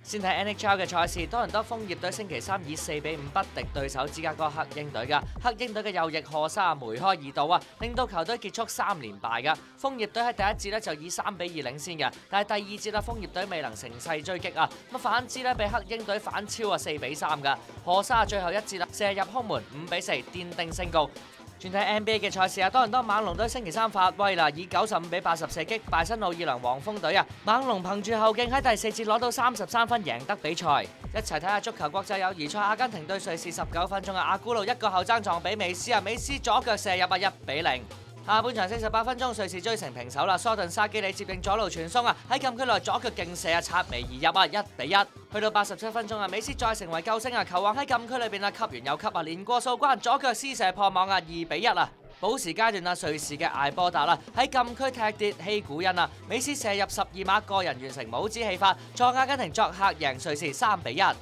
先睇 NHL 嘅賽事，多倫多楓葉隊星期三以4-5不敵對手芝加哥黑鷹隊嘅。黑鷹隊嘅右翼賀沙梅開二度啊，令到球隊結束3連敗嘅。楓葉隊喺第一節咧就以3-2領先嘅，但係第二節啦，楓葉隊未能乘勢追擊啊，咁反之咧被黑鷹隊反超啊4-3嘅。賀沙最後一節啦射入空門5-4，奠定勝局。轉睇 NBA 嘅賽事啊，多倫多猛龍隊星期三發威啦，以95-80射擊敗新奧爾良黃蜂隊啊！猛龍憑住後勁喺第4節攞到33分贏得比賽。一齊睇下足球國際友誼賽，阿根廷對瑞士19分鐘啊，阿古路一個後爭撞俾美斯啊，美斯左腳射入啊1-0。下半場48分鐘，瑞士追成平手啦。蘇頓沙基里接應左路傳送啊，喺禁區內左腳勁射啊，擦眉而入啊1-1。去到87分鐘啊，美斯再成為救星啊，球王喺禁區裏邊啊吸完又吸啊，連過數關，左腳施射破網啊2-1啊。補時階段啊，瑞士嘅艾波達啦喺禁區踢跌希古恩啊，美斯射入12碼，個人完成帽子戲法，助阿根廷作客贏瑞士3-1。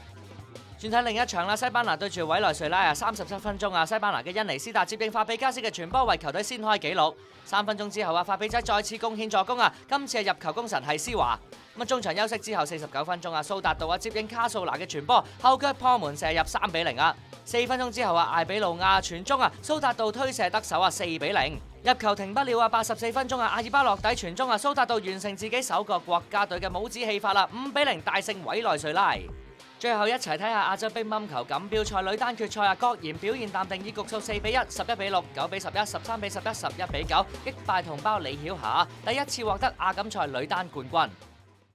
轉睇另一場啦，西班牙對住委內瑞拉啊，37分鐘啊，西班牙嘅恩尼斯達接應法比加斯嘅傳波為球隊先開紀錄。3分鐘之後啊，法比仔再次貢獻助攻啊，今次係入球功臣係施華。咁中場休息之後49分鐘啊，蘇達道啊接應卡素拿嘅傳波，後腳破門射入3-0啊。4分鐘之後啊，艾比路亞傳中啊，蘇達道推射得手啊4-0。入球停不了啊，84分鐘啊，阿爾巴洛底傳中啊，蘇達道完成自己首個國家隊嘅帽子戲法啦，5-0大勝委內瑞拉。最後一齊睇下亞洲乒乓球錦標賽女單決賽啊，郭妍表現淡定，以局數4-1、11-6、9-11、13-11、11-9擊敗同胞李曉霞，第一次獲得亞錦賽女單冠軍。